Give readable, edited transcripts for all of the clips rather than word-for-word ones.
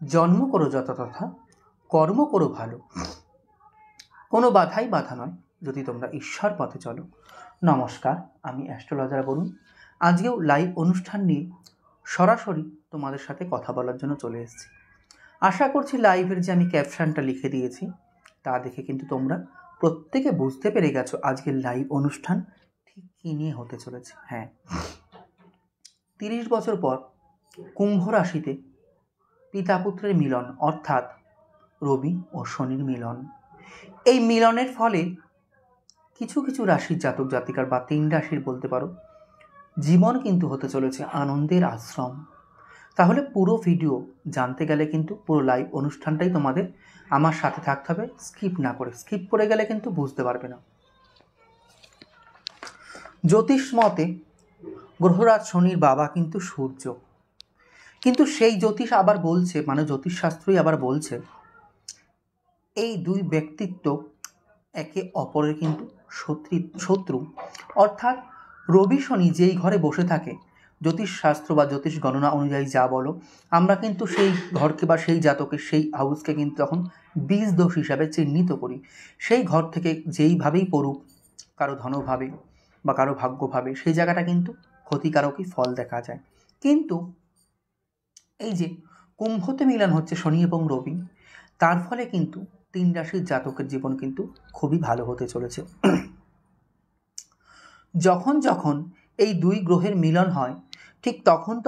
জন্ম করো যথাতথা, কর্ম করো ভালো, কোনো বাধাই বাধা নয় যদি তোমরা ঈশ্বর পথে চলো। নমস্কার, আমি অ্যাস্ট্রোলজার বরুণ। আজকেও লাইভ অনুষ্ঠান নিয়ে সরাসরি তোমাদের সাথে কথা বলার জন্য চলে এসেছি। আশা করছি লাইভের যে আমি ক্যাপশনটা লিখে দিয়েছি তা দেখে কিন্তু তোমরা প্রত্যেকে বুঝতে পেরে গেছো আজকের লাইভ অনুষ্ঠান ঠিক কী নিয়ে হতে চলেছে। হ্যাঁ, 30 বছর পর কুম্ভ রাশিতে পিতা পুত্রের মিলন, অর্থাৎ রবি ও শনির মিলন। এই মিলনের ফলে কিছু কিছু রাশির জাতক জাতিকার বা 3 রাশির বলতে পারো জীবন কিন্তু হতে চলেছে আনন্দের আশ্রম। তাহলে পুরো ভিডিও জানতে গেলে কিন্তু পুরো লাইভ অনুষ্ঠানটাই তোমাদের আমার সাথে থাকতে হবে, স্কিপ না করে। স্কিপ করে গেলে কিন্তু বুঝতে পারবে না। জ্যোতিষ মতে গ্রহরাজ শনির বাবা কিন্তু সূর্য, কিন্তু সেই জ্যোতিষ আবার বলছে, মানে জ্যোতিষশাস্ত্রই আবার বলছে এই দুই ব্যক্তিত্ব একে অপরের কিন্তু শত্রু। অর্থাৎ রবি শনি যেই ঘরে বসে থাকে, জ্যোতিষশাস্ত্র বা জ্যোতিষ গণনা অনুযায়ী যা বলো, আমরা কিন্তু সেই ঘরকে বা সেই জাতকে, সেই হাউসকে কিন্তু তখন বীজ দোষ হিসাবে চিহ্নিত করি। সেই ঘর থেকে যেইভাবেই পড়ুক, কারো ধনভাবে বা কারো ভাগ্যভাবে, সেই জায়গাটা কিন্তু ক্ষতিকারকই ফল দেখা যায়। কিন্তু এই যে কুম্ভতে মিলন হচ্ছে শনি এবং রবি, তার ফলে কিন্তু 3 রাশির জাতকের জীবন কিন্তু খুবই ভালো হতে চলেছে। যখন যখন এই দুই গ্রহের মিলন হয়, ঠিক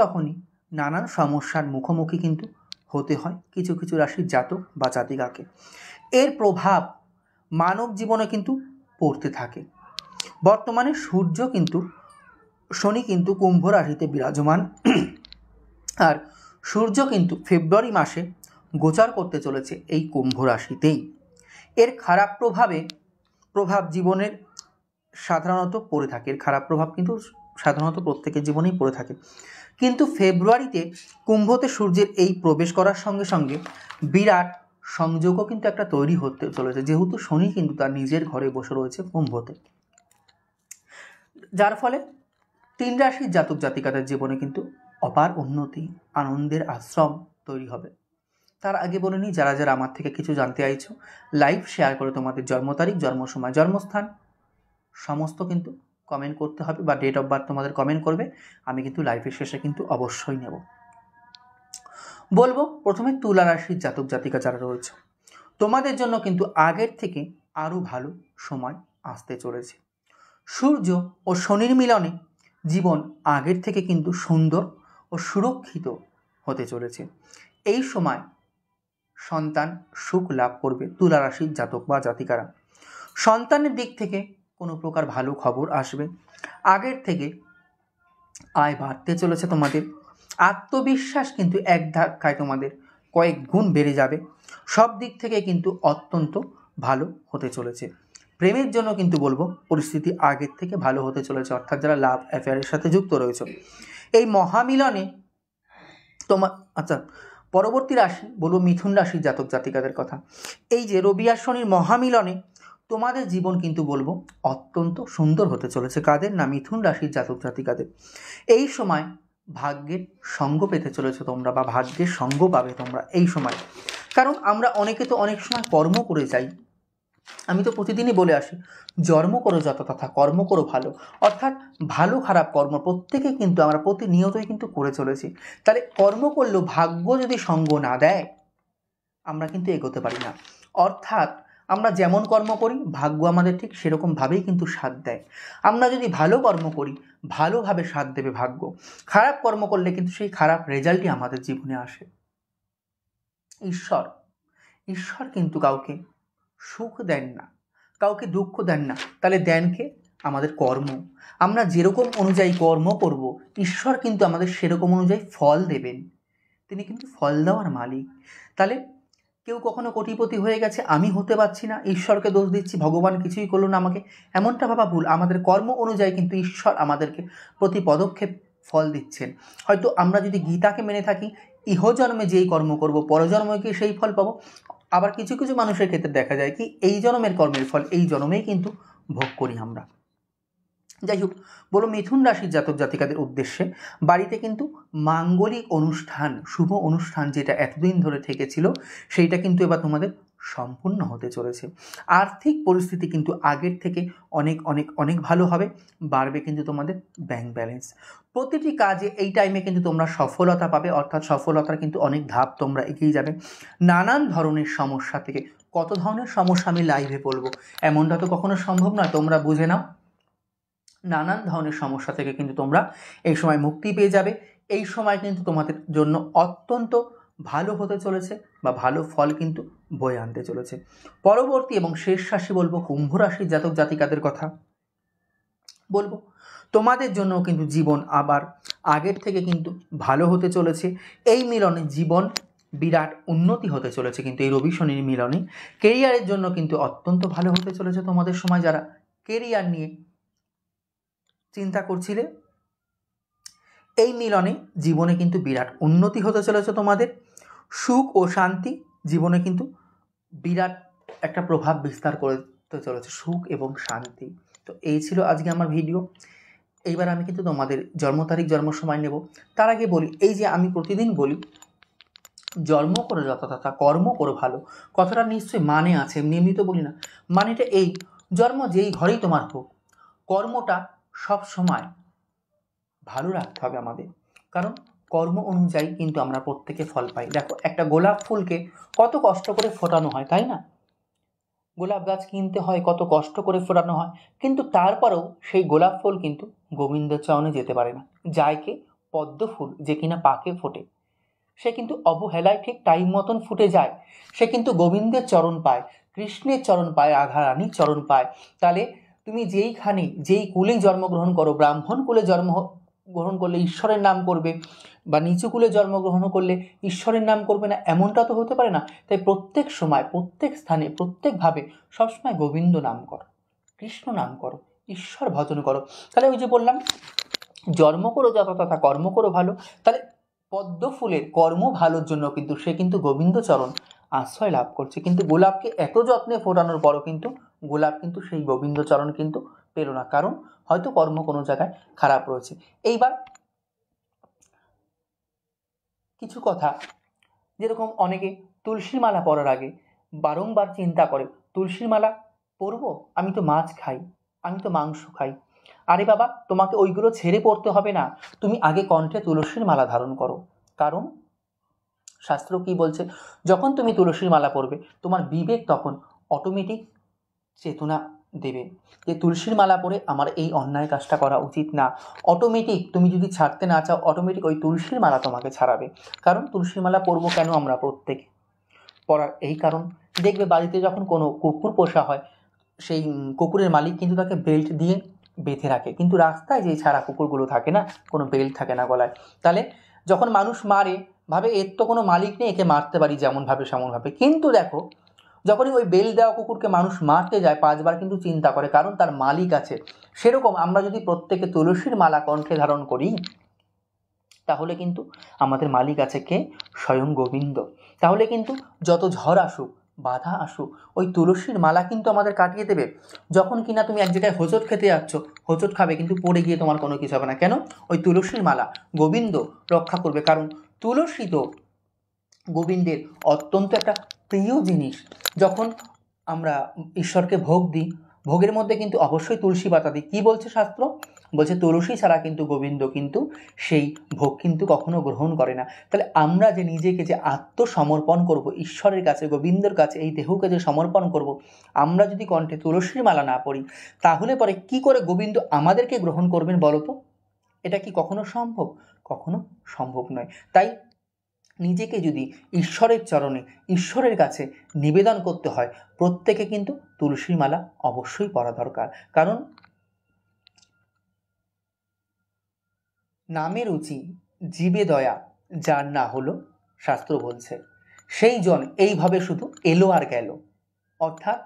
তখনই নানান সমস্যার মুখোমুখি কিন্তু হতে হয় কিছু কিছু রাশির জাতক বা জাতিকাকে। এর প্রভাব মানব জীবনে কিন্তু পড়তে থাকে। বর্তমানে সূর্য কিন্তু, শনি কিন্তু কুম্ভ রাশিতে বিরাজমান, আর সূর্য কিন্তু ফেব্রুয়ারি মাসে গোচর করতে চলেছে এই কুম্ভ রাশিতেই। এর খারাপ প্রভাব জীবনের সাধারণত পড়ে থাকে। এর খারাপ প্রভাব কিন্তু সাধারণত প্রত্যেকের জীবনেই পড়ে থাকে। কিন্তু ফেব্রুয়ারিতে কুম্ভতে সূর্যের এই প্রবেশ করার সঙ্গে সঙ্গে বিরাট সংযোগও কিন্তু একটা তৈরি হতে চলেছে, যেহেতু শনি কিন্তু তার নিজের ঘরে বসে রয়েছে কুম্ভতে, যার ফলে 3 রাশির জাতক জাতিকাদের জীবনে কিন্তু অপার উন্নতি, আনন্দের আশ্রম তৈরি হবে। তার আগে বলে নিই, যারা যারা আমার থেকে কিছু জানতে চাইছো, লাইভ শেয়ার করে তোমাদের জন্ম তারিখ, জন্ম সময়, জন্মস্থান সমস্ত কিন্তু কমেন্ট করতে হবে, বা ডেট অফ বার্থ তোমাদের কমেন্ট করবে। আমি কিন্তু লাইভের শেষে কিন্তু অবশ্যই নেব। বলবো প্রথমে তুলা রাশির জাতক জাতিকা যারা রয়েছে, তোমাদের জন্য কিন্তু আগের থেকে আরও ভালো সময় আসতে চলেছে। সূর্য ও শনির মিলনে জীবন আগের থেকে কিন্তু সুন্দর ও সুরক্ষিত হতে চলেছে। এই সময় সন্তান সুখ লাভ করবে তুলা রাশির জাতক বা জাতিকারা। সন্তানের দিক থেকে কোনো প্রকার ভালো খবর আসবে। আগের থেকে আয় বাড়তে চলেছে তোমাদের। আত্মবিশ্বাস কিন্তু এক ধাক্কায় তোমাদের কয়েক গুণ বেড়ে যাবে। সব দিক থেকে কিন্তু অত্যন্ত ভালো হতে চলেছে। প্রেমের জন্য কিন্তু বলবো পরিস্থিতি আগের থেকে ভালো হতে চলেছে, অর্থাৎ যারা লাভ অ্যাফেয়ারের সাথে যুক্ত রয়েছে এই মহামিলনে তোমার। আচ্ছা, পরবর্তী রাশি বলবো মিথুন রাশির জাতক জাতিকাদের কথা। এই যে রবি আর শনির মহামিলনে তোমাদের জীবন কিন্তু বলবো অত্যন্ত সুন্দর হতে চলেছে। কাদের না? মিথুন রাশির জাতক জাতিকাদের। এই সময় ভাগ্যের সঙ্গ পেতে চলেছে তোমরা, বা ভাগ্যের সঙ্গ পাবে তোমরা এই সময়। কারণ আমরা অনেকে তো অনেক সময় কর্ম করে যাই, আমি তো প্রতিদিনই বলে আসি জন্ম করো যথাতথা, কর্ম করো ভালো। অর্থাৎ ভালো খারাপ কর্ম প্রত্যেকে কিন্তু আমরা প্রতিনিয়তই কিন্তু করে চলেছি। তাহলে কর্ম করলেও ভাগ্য যদি সঙ্গ না দেয় আমরা কিন্তু এগোতে পারি না। অর্থাৎ আমরা যেমন কর্ম করি ভাগ্য আমাদের ঠিক সেরকমভাবেই কিন্তু সাথ দেয়। আমরা যদি ভালো কর্ম করি ভালোভাবে সাথ দেবে ভাগ্য। খারাপ কর্ম করলে কিন্তু সেই খারাপ রেজাল্টই আমাদের জীবনে আসে। ঈশ্বর কিন্তু কাউকে সুখ দেন না, কাউকে দুঃখ দেন না। তাহলে দেন কে? আমাদের কর্ম। আমরা যেরকম অনুযায়ী কর্ম করব ঈশ্বর কিন্তু আমাদের সেরকম অনুযায়ী ফল দেবেন। তিনি কিন্তু ফল দেওয়ার মালিক। তাহলে কেউ কখনো কোটিপতি হয়ে গেছে, আমি হতে পারছি না, ঈশ্বরকে দোষ দিচ্ছি, ভগবান কিছুই করলো না আমাকে, এমনটা ভাবা ভুল। আমাদের কর্ম অনুযায়ী কিন্তু ঈশ্বর আমাদেরকে প্রতি পদক্ষেপ ফল দিচ্ছেন। হয়তো আমরা যদি গীতাকে মেনে থাকি, ইহজন্মে যেই কর্ম করব পরজন্মে গিয়ে সেই ফল পাবো। আবার কিছু কিছু মানুষের ক্ষেত্রে দেখা যায় কি এই জন্মের কর্মের ফল এই জন্মেই কিন্তু ভোগ করি আমরা। যাই হোক, বলো মিথুন রাশির জাতক জাতিকাদের উদ্দেশ্যে বাড়িতে কিন্তু মাঙ্গলিক অনুষ্ঠান, শুভ অনুষ্ঠান যেটা এতদিন ধরে থেকেছিল সেইটা কিন্তু এবার তোমাদের সম্পূর্ণ হতে চলেছে। আর্থিক পরিস্থিতি কিন্তু আগের থেকে অনেক অনেক অনেক ভালো হবে, বাড়বে কিন্তু তোমাদের ব্যাংক ব্যালেন্স। প্রতিটি কাজে এই টাইমে কিন্তু তোমরা সফলতা পাবে, অর্থাৎ সফলতার কিন্তু অনেক ধাপ তোমরা এগিয়ে যাবে। নানান ধরনের সমস্যা থেকে, কত ধরনের সমস্যা আমি লাইভে বলবো এমনটা তো কখনো সম্ভব নয়, তোমরা বুঝে নাও। নানান ধরনের সমস্যা থেকে কিন্তু তোমরা এই সময় মুক্তি পেয়ে যাবে। এই সময় কিন্তু তোমাদের জন্য অত্যন্ত ভালো হতে চলেছে বা ভালো ফল কিন্তু বয়ে আনতে চলেছে। পরবর্তী এবং শেষ রাশি বলবো কুম্ভ রাশির জাতক জাতিকাদের কথা বলবো। তোমাদের জন্য কিন্তু জীবন আবার আগের থেকে কিন্তু ভালো হতে চলেছে। এই মিলনে জীবন বিরাট উন্নতি হতে চলেছে, কিন্তু এই রবি শনির মিলনে কেরিয়ারের জন্য কিন্তু অত্যন্ত ভালো হতে চলেছে তোমাদের সময়। যারা কেরিয়ার নিয়ে চিন্তা করছিলে, এই মিলনে জীবনে কিন্তু বিরাট উন্নতি হতে চলেছে তোমাদের। সুখ ও শান্তি জীবনে কিন্তু বিরাট একটা প্রভাব বিস্তার করতে চলেছে, সুখ এবং শান্তি। তো এই ছিল আজকে আমার ভিডিও। এইবার আমি কিন্তু তোমাদের জন্ম তারিখ জন্ম সময় নেব। তার আগে বলি, এই যে আমি প্রতিদিন বলি জন্ম করে যথাযথা কর্ম করো ভালো, কথাটা নিশ্চয়ই মানে আছে, নিয়মিত বলি না। মানেটা এই, জন্ম যেই ঘরেই তোমার হোক, কর্মটা সব সময় ভালো রাখতে হবে আমাদের, কারণ কর্ম অনুযায়ী কিন্তু আমরা প্রত্যেকে ফল পাই। দেখো, একটা গোলাপ ফুলকে কত কষ্ট করে ফোটানো হয়, তাই না? গোলাপ গাছ কিনতে হয়, কত কষ্ট করে ফোটানো হয়, কিন্তু তারপরেও সেই গোলাপ ফুল কিন্তু গোবিন্দের চরণে যেতে পারে না। যায় কে? পদ্ম ফুল, যে কিনা পাকে ফোটে, সে কিন্তু অবহেলায় ঠিক টাইম মতন ফুটে যায়, সে কিন্তু গোবিন্দের চরণ পায়, কৃষ্ণের চরণ পায়, রাধারানীর চরণ পায়। তাহলে তুমি যেইখানে যেই কুলেই জন্মগ্রহণ করো, ব্রাহ্মণ কুলে জন্মগ্রহণ করলে ঈশ্বরের নাম করবে, বা নিচু কুলে জন্মগ্রহণ করলে ঈশ্বরের নাম করবে না, এমনটা তো হতে পারে না। তাই প্রত্যেক সময়, প্রত্যেক স্থানে, প্রত্যেকভাবে সবসময় গোবিন্দ নাম করো, কৃষ্ণ নাম করো, ঈশ্বর ভজন করো। তাহলে ওই যে বললাম, জন্ম করো যথাযথা কর্ম করো ভালো। তাহলে পদ্ম ফুলের কর্ম ভালোর জন্য কিন্তু সে কিন্তু গোবিন্দচরণ আশ্রয় লাভ করছে, কিন্তু গোলাপকে এত যত্নে ফোটানোর পরও কিন্তু গোলাপ কিন্তু সেই গোবিন্দচরণ কিন্তু পেল না, কারণ হয়তো কর্ম কোনো জায়গায় খারাপ রয়েছে। এইবার কিছু কথা, যেরকম অনেকে তুলসী মালা পরার আগে বারংবার চিন্তা করে, তুলসীর মালা পরবো, আমি তো মাছ খাই, আমি তো মাংস খাই। আরে বাবা, তোমাকে ওইগুলো ছেড়ে পড়তে হবে না, তুমি আগে কণ্ঠে তুলসীর মালা ধারণ করো। কারণ শাস্ত্র কি বলছে, যখন তুমি তুলসীর মালা পরবে, তোমার বিবেক তখন অটোমেটিক চেতনা দেবে যে তুলসীর মালা পরে আমার এই অন্যায় কাজটা করা উচিত না। অটোমেটিক তুমি যদি ছাড়তে না চাও, অটোমেটিক ওই তুলসীর মালা তোমাকে ছাড়াবে। কারণ তুলসীর মালা পরবো কেন আমরা প্রত্যেকে? পরার এই কারণ, দেখবে বাড়িতে যখন কোনো কুকুর পোষা হয়, সেই কুকুরের মালিক কিন্তু তাকে বেল্ট দিয়ে বেঁধে রাখে, কিন্তু রাস্তায় যে ছাড়া কুকুরগুলো থাকে না, কোনো বেল্ট থাকে না গলায়। তাহলে যখন মানুষ মারে, ভাবে এর তো কোনো মালিক নেই, একে মারতে পারি যেমনভাবে সেমনভাবে। কিন্তু দেখো, যখনই ওই বেল্ট দেওয়া কুকুরকে মানুষ মারতে যায়, 5বার কিন্তু চিন্তা করে, কারণ তার মালিক আছে। সেরকম আমরা যদি প্রত্যেকে তুলসীর মালা কণ্ঠে ধারণ করি, তাহলে কিন্তু আমাদের মালিক আছে কে? স্বয়ং গোবিন্দ। তাহলে কিন্তু যত ঝড় আসুক, বাধা আসুক, ওই তুলসীর মালা কিন্তু আমাদের কাটিয়ে দেবে। যখন কিনা তুমি এক জায়গায় হোঁচট খেতে যাচ্ছ, হোঁচট খাবে কিন্তু পড়ে গিয়ে তোমার কোনো কিছু হবে না। কেন? ওই তুলসীর মালা গোবিন্দ রক্ষা করবে। কারণ তুলসী তো গোবিন্দের অত্যন্ত একটা প্রিয় জিনিস। যখন আমরা ঈশ্বরকে ভোগ দিই, ভোগের মধ্যে কিন্তু অবশ্যই তুলসী পাতা দিই। কী বলছে শাস্ত্র? বলছে তুলসী ছাড়া কিন্তু গোবিন্দ কিন্তু সেই ভোগ কিন্তু কখনো গ্রহণ করে না। তাহলে আমরা যে নিজেকে যে আত্মসমর্পণ করব ঈশ্বরের কাছে, গোবিন্দর কাছে, এই দেহকে যে সমর্পণ করব, আমরা যদি কণ্ঠে তুলসীর মালা না পড়ি, তাহলে পরে কি করে গোবিন্দ আমাদেরকে গ্রহণ করবেন বলো তো? এটা কি কখনো সম্ভব? কখনো সম্ভব নয়। তাই নিজেকে যদি ঈশ্বরের চরণে, ঈশ্বরের কাছে নিবেদন করতে হয়, প্রত্যেকে কিন্তু তুলসী মালা অবশ্যই পরা দরকার। কারণ নামে রুচি জীবে দয়া, যার না হলো, শাস্ত্র বলছে সেই জন এইভাবে শুধু এলো আর গেল। অর্থাৎ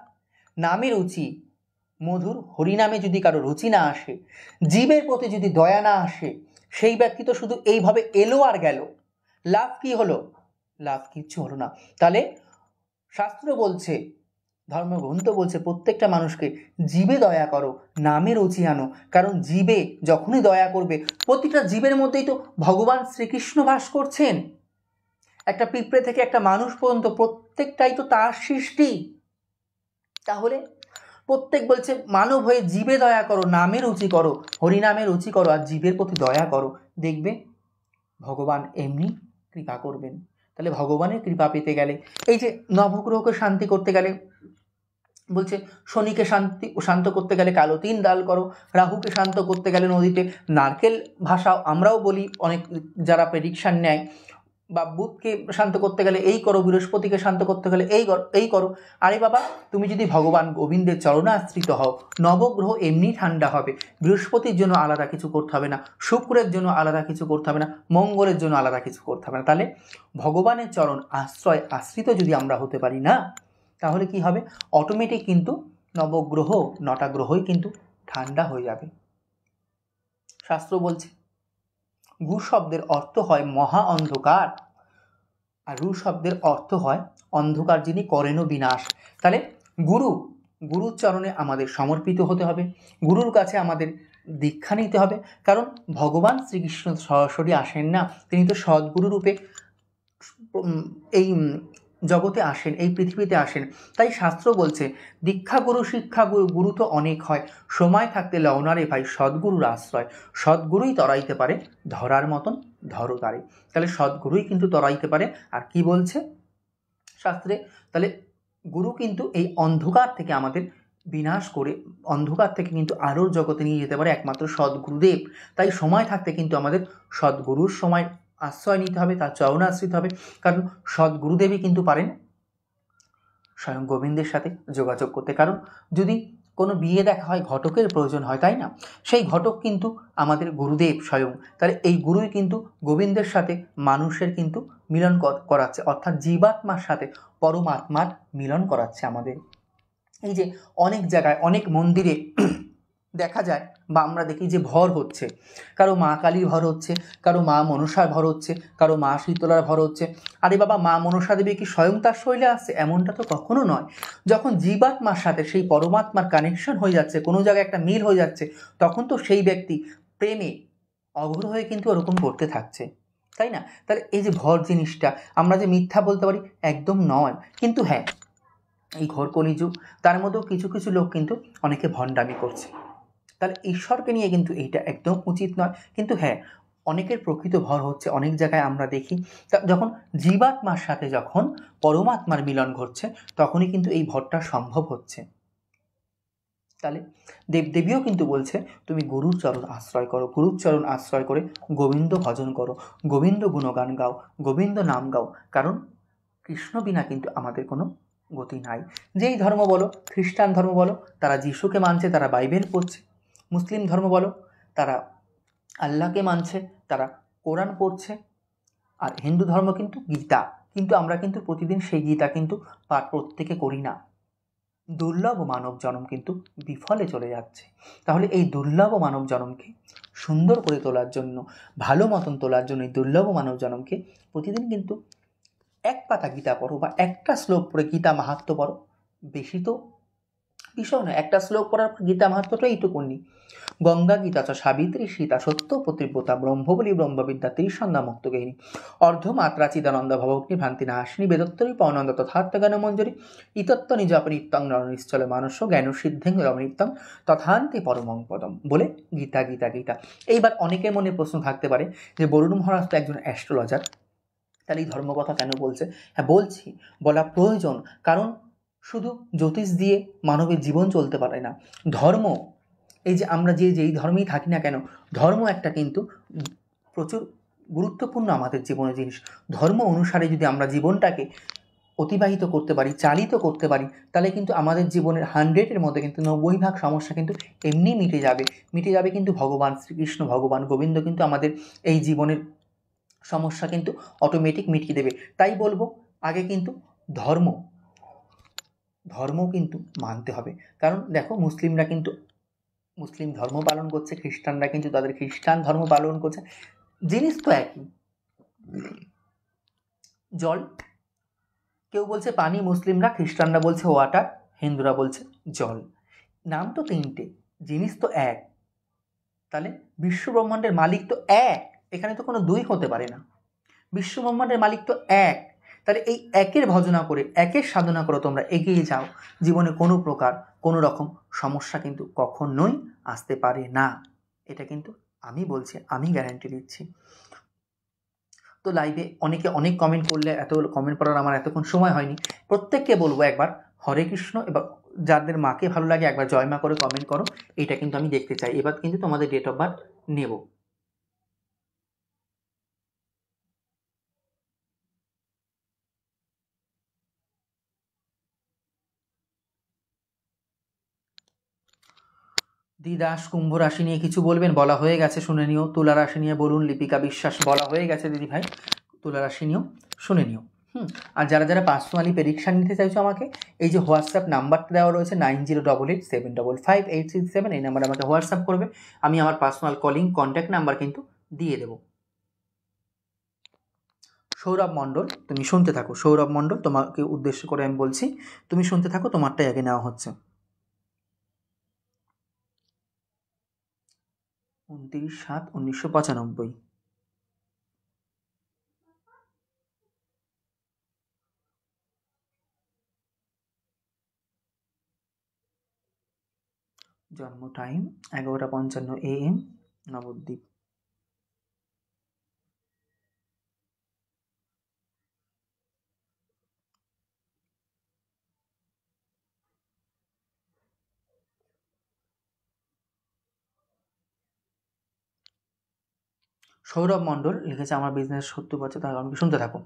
নামে রুচি, মধুর হরিনামে যদি কারো রুচি না আসে, জীবের প্রতি যদি দয়া না আসে, সেই ব্যক্তি তো শুধু এইভাবে এলো আর গেল। লাভ কি হলো? লাভ কিচ্ছু হলো না। তাহলে শাস্ত্র বলছে ধর্মগ্রন্থ বলছে প্রত্যেকটা মানুষকে জীবে দয়া করো, নামে রুচি আনো। কারণ জীবে যখনই দয়া করবে, প্রতিটা জীবের মধ্যেই তো ভগবান শ্রীকৃষ্ণ বাস করছেন। একটা পিঁপড়ে থেকে একটা মানুষ পর্যন্ত প্রত্যেকটাই তো তার সৃষ্টি। তাহলে প্রত্যেক বলছে মানব হয়ে জীবে দয়া করো, নামে রুচি করো, হরিনামে রুচি করো, আর জীবের প্রতি দয়া করো। দেখবে ভগবান এমনি কৃপা করবেন। তাহলে ভগবানের কৃপা পেতে গেলে, এই যে নবগ্রহকে শান্তি করতে গেলে বলছে শনিকে শান্ত করতে গেলে কালো তিল ডাল করো, রাহুকে শান্ত করতে গেলে নদীতে নারকেল ভাসাও। আমরাও বলি, অনেক যারা প্রেডিকশান নেয়, বা বুধকে শান্ত করতে গেলে এই করো, বৃহস্পতিকে শান্ত করতে গেলে এই করো। আরে বাবা, তুমি যদি ভগবান গোবিন্দের চরণাশ্রিত হও, নবগ্রহ এমনি ঠান্ডা হবে। বৃহস্পতির জন্য আলাদা কিছু করতে হবে না, শুক্রের জন্য আলাদা কিছু করতে হবে না, মঙ্গলের জন্য আলাদা কিছু করতে হবে না। তাহলে ভগবানের চরণ আশ্রিত যদি আমরা হতে পারি না, তাহলে কি হবে? অটোমেটিক কিন্তু নবগ্রহ, 9টা গ্রহই কিন্তু ঠান্ডা হয়ে যাবে। শাস্ত্র বলছে গু শব্দের অর্থ হয় মহা অন্ধকার, আর রু শব্দের অর্থ হয় অন্ধকার যিনি করেনও বিনাশ। তাহলে গুরুর চরণে আমাদের সমর্পিত হতে হবে, গুরুর কাছে আমাদের দীক্ষা নিতে হবে। কারণ ভগবান শ্রীকৃষ্ণ সরাসরি আসেন না, তিনি তো সদ্গুরু রূপে এই জগতে আসেন, এই পৃথিবীতে আসেন। তাই শাস্ত্র বলছে দীক্ষা গুরু শিক্ষা গুরু তো অনেক হয়, সময় থাকতে লও না রে ভাই সদ্গুরুর আশ্রয়। সদ্গুরুই তরাইতে পারে, ধরার মতন ধরো তারে। তাহলে সদ্গুরুই কিন্তু তরাইতে পারে। আর কি বলছে শাস্ত্রে? তাহলে গুরু কিন্তু এই অন্ধকার থেকে আমাদের বিনাশ করে, অন্ধকার থেকে কিন্তু আলোর জগতে নিয়ে যেতে পারে একমাত্র সদ্গুরুদেব। তাই সময় থাকতে কিন্তু আমাদের সদ্গুরুর সময় আশ্রয় নিতে হবে, তার চরণাশ্রিত হবে। কারণ সদ্গুরুদেবই কিন্তু পারেন স্বয়ং গোবিন্দের সাথে যোগাযোগ করতে। কারণ যদি কোনো বিয়ে দেখা হয়, ঘটকের প্রয়োজন হয়, তাই না? সেই ঘটক কিন্তু আমাদের গুরুদেব স্বয়ং। তাহলে এই গুরুই কিন্তু গোবিন্দের সাথে মানুষের কিন্তু মিলন করাচ্ছে, অর্থাৎ জীবাত্মার সাথে পরমাত্মার মিলন করাচ্ছে আমাদের। এই যে অনেক জায়গায়, অনেক মন্দিরে দেখা যায় বা আমরা দেখি যে ভর হচ্ছে, কারো মা কালীর ভর হচ্ছে, কারো মা মনসার ভর হচ্ছে, কারো মা শীতলার ভর হচ্ছে। আরে বাবা, মা মনসা দেবী কি স্বয়ং তার শৈলে আসছে? এমনটা তো কখনো নয়। যখন জীবাত্মার সাথে সেই পরমাত্মার কানেকশন হয়ে যাচ্ছে, কোনো জায়গায় একটা মিল হয়ে যাচ্ছে, তখন তো সেই ব্যক্তি প্রেমে অঘোর হয়ে কিন্তু ওরকম করতে থাকছে, তাই না? তাহলে এই যে ভর জিনিসটা, আমরা যে মিথ্যা বলতে পারি একদম নয়, কিন্তু হ্যাঁ, এই ঘোর কলিযুগ, তার মধ্যেও কিছু কিছু লোক কিন্তু অনেকে ভণ্ডামি করছে। তাহলে ঈশ্বরকে নিয়ে কিন্তু এইটা একদম উচিত নয়। কিন্তু হ্যাঁ, অনেকের প্রকৃত ভর হচ্ছে, অনেক জায়গায় আমরা দেখি যখন জীবাত্মার সাথে যখন পরমাত্মার মিলন ঘটছে, তখনই কিন্তু এই ভরটা সম্ভব হচ্ছে। তাহলে দেবদেবীও কিন্তু বলছে তুমি গুরুর চরণ আশ্রয় করো, গুরুর চরণ আশ্রয় করে গোবিন্দ ভজন করো, গোবিন্দ গুণগান গাও, গোবিন্দ নাম গাও। কারণ কৃষ্ণ বিনা কিন্তু আমাদের কোনো গতি নাই। যেই ধর্ম বলো, খ্রিস্টান ধর্ম বলো, তারা যিশুকে মানছে, তারা বাইবেল পড়ছে। মুসলিম ধর্ম বলো, তারা আল্লাহকে মানছে, তারা কোরআন পড়ছে। আর হিন্দু ধর্ম কিন্তু গীতা, কিন্তু আমরা কিন্তু প্রতিদিন সেই গীতা কিন্তু পাঠ প্রত্যেকে করি না। দুর্লভ মানব জন্ম কিন্তু বিফলে চলে যাচ্ছে। তাহলে এই দুর্লভ মানব জন্মকে সুন্দর করে তোলার জন্য, ভালো মতন তোলার জন্য, এই দুর্লভ মানব জন্মকে প্রতিদিন কিন্তু এক পাতা গীতা পড়ো বা একটা শ্লোক পড়ে গীতা মাহাত্ম্য পড়ো। বেশি তো বিষয় নয়, একটা শ্লোক পড়ার গীতা মাহাত্ম্যটা এইটুকুনি। গঙ্গা গীতা চ সাবিত্রী সীতা সত্য পতিব্রতা ব্রহ্মবলী ব্রহ্মবিদ্যা ত্রিসন্ধ্যা মুক্ত গেহিনী অর্ধমাত্রা চিদানন্দ ভবগ্নি ভ্রান্তি নাশিনী বেদত্তরী পৌনন্দ তথার্থ জ্ঞান মঞ্জুরি ইতত্ত্ব নিজাপনিত্যং নরনিশ্চল মানস জ্ঞান সিদ্ধেং রমনিত্যং তথান্তে পরমং পদম বলে গীতা গীতা গীতা। এইবার অনেকের মনে প্রশ্ন থাকতে পারে যে বরুণ মহারাজ তো একজন অ্যাস্ট্রোলজার, তাহলে এই ধর্মকথা কেন বলছে? হ্যাঁ বলছি, বলা প্রয়োজন। কারণ শুধু জ্যোতিষ দিয়ে মানবের জীবন চলতে পারে না। ধর্ম, এই যে আমরা যেই ধর্মেই থাকি না কেন, ধর্ম একটা কিন্তু প্রচুর গুরুত্বপূর্ণ আমাদের জীবনের জিনিস। ধর্ম অনুসারে যদি আমরা জীবনটাকে অতিবাহিত করতে পারি, চালিত করতে পারি, তাহলে কিন্তু আমাদের জীবনের 100-এর মধ্যে কিন্তু 90% সমস্যা কিন্তু এমনি মিটে যাবে কিন্তু ভগবান শ্রীকৃষ্ণ, ভগবান গোবিন্দ কিন্তু আমাদের এই জীবনের সমস্যা কিন্তু অটোমেটিক মিটিয়ে দেবে। তাই বলবো, আগে কিন্তু ধর্ম কিন্তু মানতে হবে। কারণ দেখো, মুসলিমরা কিন্তু মুসলিম ধর্ম পালন করছে, খ্রিস্টানরা কিন্তু তাদের খ্রিস্টান ধর্ম পালন করছে। জিনিস তো একই, জল। কেউ বলছে পানি, মুসলিমরা, খ্রিস্টানরা বলছে ওয়াটার। হিন্দুরা বলছে জল। নাম তো তিনটে, জিনিস তো এক, তাহলে বিশ্ব ব্রহ্মাণ্ডের মালিক তো এক, এখানে তো কোনো দুই হতে পারে না। বিশ্ব ব্রহ্মাণ্ডের মালিক তো এক, তাহলে এই একের ভজনা করে, একের সাধনা করে তোমরা এগিয়ে যাও, জীবনে কোনো প্রকার কোনো রকম সমস্যা কিন্তু কখনোই আসতে পারে না। এটা কিন্তু আমি বলছি, আমি গ্যারান্টি দিচ্ছি। তো লাইভে অনেকে অনেক কমেন্ট করলে, এত কমেন্ট পড়ার আমার এতক্ষণ সময় হয়নি। প্রত্যেককে বলবো একবার হরে কৃষ্ণ, এবার যাদের মাকে ভালো লাগে একবার জয় মা করে কমেন্ট করো, এটা কিন্তু আমি দেখতে চাই। এবার কিন্তু তোমাদের ডেট অফ বার্থ নেব। দিদাস কুম্ভ রাশি নিয়ে কিছু বলবেন? বলা হয়ে গেছে, শুনে নিও। তুলা রাশি নিয়ে বলুন। লিপিকা বিশ্বাস বলা হয়ে গেছে দিদি ভাই, তুলা রাশি নিয়েও শুনে নিও। আর যারা যারা পার্সোনালি প্রেডিকশান নিতে চাইছো আমাকে, এই যে হোয়াটসঅ্যাপ নাম্বারটা দেওয়া রয়েছে 908875558667, এই নাম্বারে আমাকে হোয়াটসঅ্যাপ করবে, আমি আমার পার্সোনাল কলিং কন্ট্যাক্ট নাম্বার কিন্তু দিয়ে দেবো। সৌরভ মণ্ডল, তুমি শুনতে থাকো। সৌরভ মণ্ডল, তোমাকে উদ্দেশ্য করে আমি বলছি, তুমি শুনতে থাকো, তোমারটাই আগে নেওয়া হচ্ছে। 29/7/1995। জন্ম টাইম 11:55 AM, নবদ্বীপ। সৌরভ মণ্ডল লিখেছে আমার বিজনেস 70%, তার কারণ কি? শুনতে থাকো।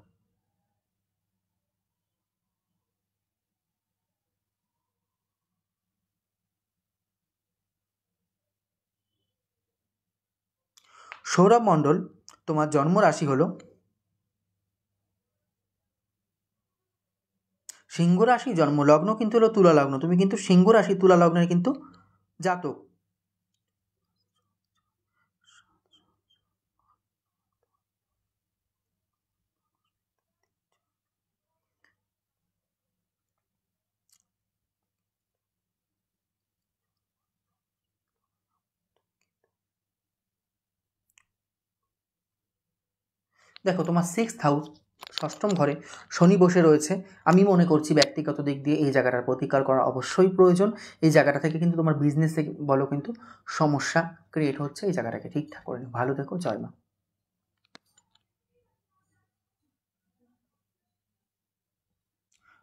সৌরভ মণ্ডল, তোমার জন্ম রাশি হলো সিংহ রাশি, জন্ম লগ্ন কিন্তু হলো তুলা লগ্ন। তুমি কিন্তু সিংহ রাশি তুলা লগ্নের কিন্তু জাতক। দেখো তোমার 6th হাউস, ষষ্ঠম ঘরে শনি বসে রয়েছে। আমি মনে করছি ব্যক্তিগত দিক দিয়ে এই জায়গাটার প্রতিকার করা অবশ্যই প্রয়োজন। এই জায়গাটা থেকে কিন্তু তোমার বিজনেসে বলো কিন্তু সমস্যা ক্রিয়েট হচ্ছে, এই জায়গাটাকে ঠিকঠাক করে নিও। ভালো থেকো, জয় মা।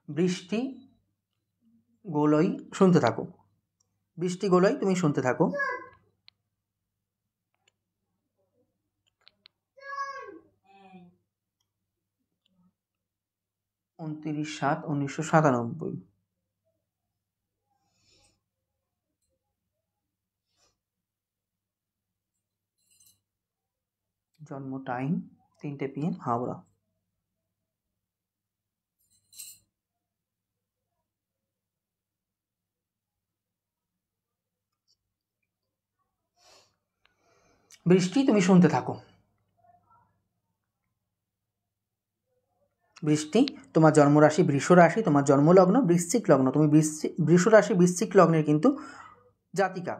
বৃষ্টি গোলই, শুনতে থাকো। বৃষ্টি গোলই, তুমি শুনতে থাকো। 29/7/1997। জন্ম টাইম 3টে PM, হাওড়া। বৃষ্টি, তুমি শুনতে থাকো। বৃষ্টি, তোমার জন্মরাশি বৃষ রাশি, তোমার জন্মলগ্ন বৃশ্চিক লগ্ন। তুমি বৃষ রাশি বৃশ্চিক লগ্নের কিন্তু জাতিকা।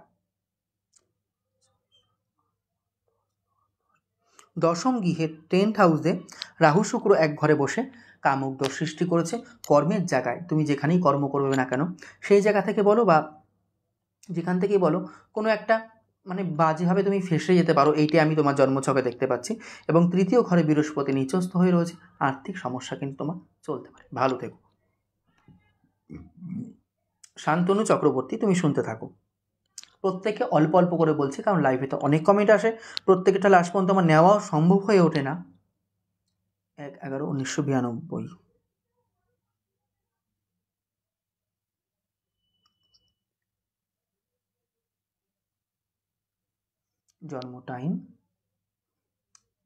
দশম গৃহের 10th হাউসে রাহু শুক্র এক ঘরে বসে কামক দোষ সৃষ্টি করেছে। কর্মের জায়গায় তুমি যেখানেই কর্ম করবে না কেন, সেই জায়গা থেকে বলো বা যেখান থেকেই বলো, কোনো একটা মানে বাজেভাবে তুমি ফেঁসে যেতে পারো, এইটাই আমি তোমার জন্মছকে দেখতে পাচ্ছি। এবং তৃতীয় ঘরে বৃহস্পতি নিচস্থ হয়ে রয়েছে, আর্থিক সমস্যা কিন্তু তোমার চলতে পারে। ভালো থেকো। শান্তনু চক্রবর্তী, তুমি শুনতে থাকো। প্রত্যেকে অল্প অল্প করে বলছে, কারণ লাইভে তো অনেক কমেন্ট আসে, প্রত্যেকটা লাস্ট পর্যন্ত আমার নেওয়াও সম্ভব হয়ে ওঠে না। 1/11/1992। জন্ম time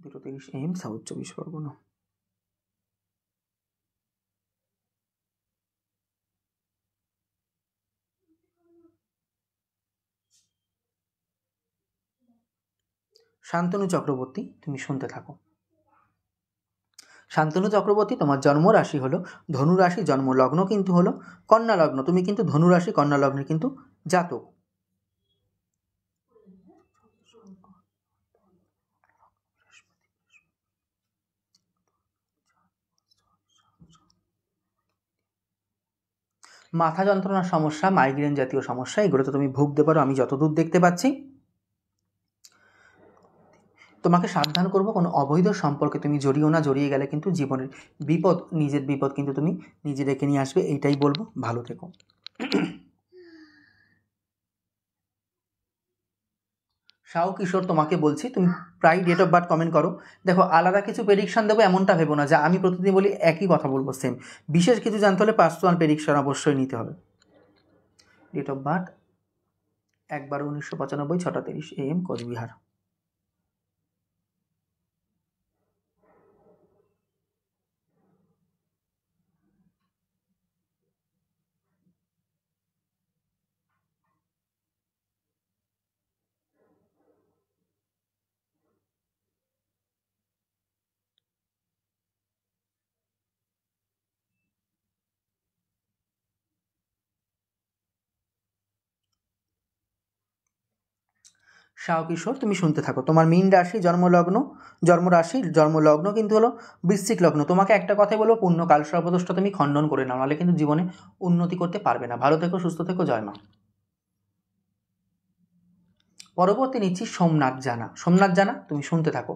2:30 AM, south 24 Pargana. Shantanu Chakraborty, তুমি শুনতে থাকো। শান্তনু চক্রবর্তী, তোমার জন্ম রাশি হলো ধনু রাশি, জন্ম লগ্ন কিন্তু হলো কন্যা লগ্ন। তুমি কিন্তু ধনু রাশি কন্যা লগ্নের কিন্তু জাতক। মাথা যন্ত্রণার সমস্যা, মাইগ্রেন জাতীয় সমস্যা, এগুলো তো তুমি ভুগতে পারো আমি যতদূর দেখতে পাচ্ছি। তোমাকে সাবধান করব, কোনো অবৈধ সম্পর্কে তুমি জড়িও না, জড়িয়ে গেলে কিন্তু জীবনের বিপদ, নিজের বিপদ কিন্তু তুমি নিজে ডেকে নিয়ে আসবে, এইটাই বলবো। ভালো থেকো। শাও কিশোর, তোমাকে বলছি তুমি প্রায় ডেট অফ বার্থ কমেন্ট করো। দেখো, আলাদা কিছু প্রেডিকশান দেবো এমনটা ভেবো না যে আমি প্রতিদিন বলি একই কথা বলবো সেম। বিশেষ কিছু জানতে হলে পার্সোনাল প্রেডিকশান অবশ্যই নিতে হবে। Date of birth 1/12/1995, 6:30 AM, Cooch Behar. শাও কিশোর, তুমি শুনতে থাকো। তোমার মীন রাশি জন্মলগ্ন, জন্মলগ্ন কিন্তু হলো বৃশ্চিক লগ্ন। তোমাকে একটা কথাই বলবো, পূর্ণ কাল সর্বদোষটা তুমি খণ্ডন করে নাও, নাহলে কিন্তু জীবনে উন্নতি করতে পারবে না। ভালো থেকো, সুস্থ থেকো, জয় মা। পরবর্তী নিচ্ছি সোমনাথ জানা। সোমনাথ জানা, তুমি শুনতে থাকো।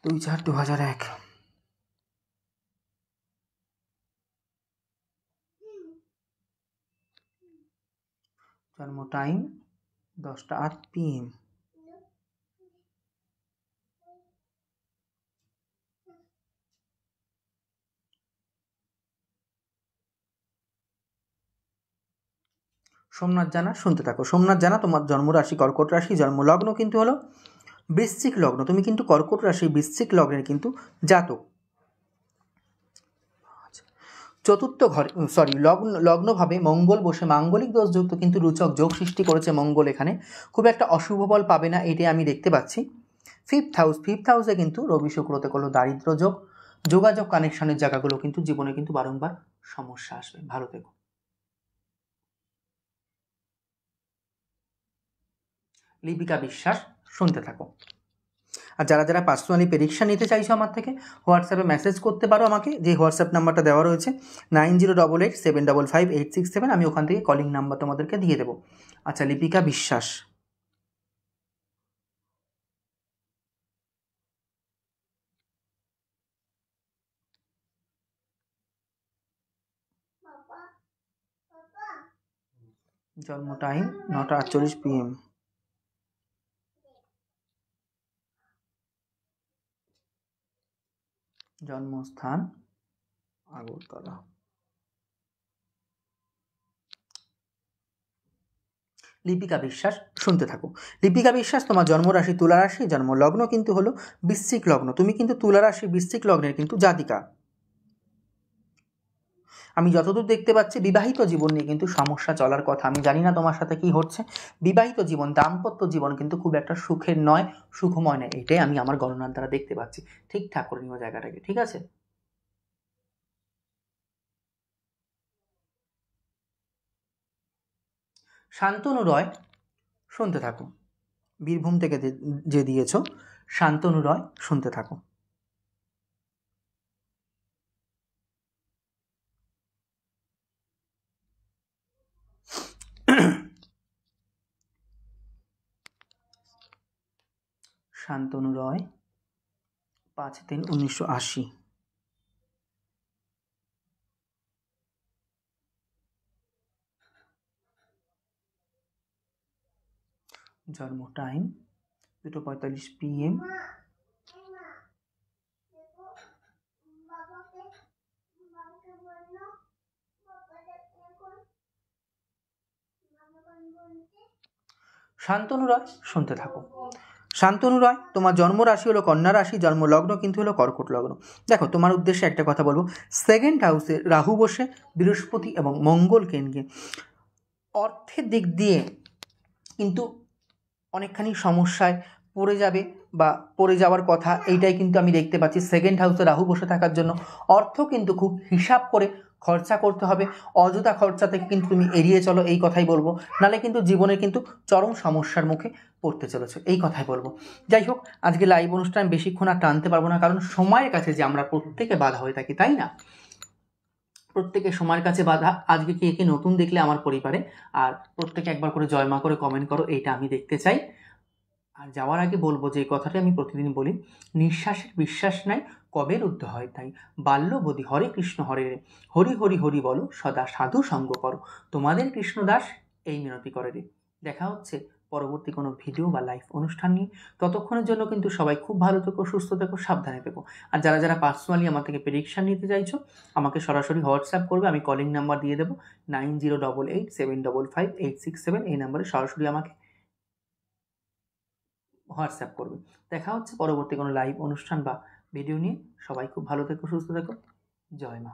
2/4/2001। জন্ম টাইম 10:08 PM। সোমনাথ জানা, শুনতে থাকো। সোমনাথ জানা, তোমার জন্মরাশি কর্কট রাশি, জন্মলগ্ন কিন্তু হলো বৃশ্চিক লগ্ন। তুমি কিন্তু কর্কট রাশি বৃশ্চিক লগ্নের কিন্তু জাতক। চতুর্থ ঘরে লগ্নভাবে মঙ্গল বসে মাঙ্গলিক দোষযুক্ত কিন্তু রুচক যোগ সৃষ্টি করেছে মঙ্গল। এখানে খুব একটা অশুভ বল পাবে না, এটাই আমি দেখতে পাচ্ছি। ফিফথ হাউসে কিন্তু রবি শুক্রতে করলো দারিদ্র যোগ, যোগাযোগ কানেকশনের জায়গাগুলো কিন্তু জীবনে কিন্তু বারংবার সমস্যা আসবে। ভালো থেকো। লিপিকা বিশ্বাস, শুনতে থাকো। আর যারা যারা পার্সোনালি প্রেডিকশন নিতে চাইছো আমার থেকে, হোয়াটসঅ্যাপে মেসেজ করতে পারো আমাকে, যে হোয়াটসঅ্যাপ নাম্বারটা দেওয়া রয়েছে 9088755867। আমি ওখান থেকে কলিং নাম্বার তোমাদেরকে দিয়ে দেবো। আচ্ছা, লিপিকা বিশ্বাস, জন্ম টাইম 9:48 PM। জন্মস্থান আগরতলা। লিপিকা বিশ্বাস, শুনতে থাকো। লিপিকা বিশ্বাস, তোমার জন্মরাশি তুলা রাশি, জন্মলগ্ন কিন্তু হলো বৃশ্চিক লগ্ন। তুমি কিন্তু তুলা রাশি বৃশ্চিক লগ্নের কিন্তু জাতিকা। আমি যতদূর দেখতে পাচ্ছি বিবাহিত জীবন নিয়ে কিন্তু সমস্যা চলার কথা। আমি জানি না তোমার সাথে কি হচ্ছে। বিবাহিত জীবন, দাম্পত্য জীবন কিন্তু খুব একটা সুখের নয়, সুখময় নয়, এটাই আমি আমার গণনার দ্বারা দেখতে পাচ্ছি। ঠিকঠাক করে নিও জায়গাটাকে, ঠিক আছে? শান্তনু রয়, শুনতে থাকো। বীরভূম থেকে যে দিয়েছ, শান্তনু রয়, শুনতে থাকো। শান্তনু রয় 5/3/1980। জন্ম টাইম 2:45 PM। শান্তনু রয়, শুনতে থাকো। শান্তনু রয়, তোমার জন্ম রাশি হলো কন্যা রাশি, জন্মলগ্ন কিন্তু হলো কর্কট লগ্ন। দেখো, তোমার উদ্দেশ্যে একটা কথা বলবো। সেকেন্ড হাউসে রাহু বসে বৃহস্পতি এবং মঙ্গলকে নিয়ে অর্থের দিক দিয়ে কিন্তু অনেকখানি সমস্যায় পড়ে যাবে বা পড়ে যাওয়ার কথা, এইটাই কিন্তু আমি দেখতে পাচ্ছি। সেকেন্ড হাউসে রাহু বসে থাকার জন্য অর্থ কিন্তু খুব হিসাব করে খরচা করতে হবে। অযথা খরচা থেকে কিন্তু তুমি এড়িয়ে চলো, এই কথাই বলবো। নাহলে কিন্তু জীবনে কিন্তু চরম সমস্যার মুখে পড়তে চলেছে, এই কথাই বলবো। যাই হোক, আজকে লাইভ অনুষ্ঠান বেশিক্ষণ আর টানতে পারবো না, কারণ সময়ের কাছে যে আমরা প্রত্যেকে বাধা হয়ে থাকি, তাই না? প্রত্যেকে সময়ের কাছে বাধা। আজকে কে কে নতুন দেখলে আমার পরিবারে, আর প্রত্যেকে একবার করে জয় মা করে কমেন্ট করো, এইটা আমি দেখতে চাই। আর যাওয়ার আগে বলবো যে কথাটা আমি প্রতিদিন বলি, নিঃশ্বাসের বিশ্বাস নাই কবে রুদ্ধ হয় তাই, বাল্যবধি হরে কৃষ্ণ হরে রে, হরি হরি হরি বলো সদা সাধু সঙ্গ করো, তোমাদের কৃষ্ণদাস এই মিনতি করে রে। দেখা হচ্ছে পরবর্তী কোনো ভিডিও বা লাইভ অনুষ্ঠান নিয়ে। ততক্ষণের জন্য কিন্তু সবাই খুব ভালো থেকো, সুস্থ থেকো, সাবধানে থেকো। আর যারা যারা পার্সোনালি আমার থেকে প্রেডিকশান নিতে চাইছো, আমাকে সরাসরি হোয়াটসঅ্যাপ করবে, আমি কলিং নাম্বার দিয়ে দেবো 9088755867। এই নাম্বারে সরাসরি আমাকে হোয়াটসঅ্যাপ করবে। দেখা হচ্ছে পরবর্তী কোনো লাইভ অনুষ্ঠান বা ভিডিও নিয়ে। সবাই খুব ভালো থেকো, সুস্থ থেকো। জয় মা।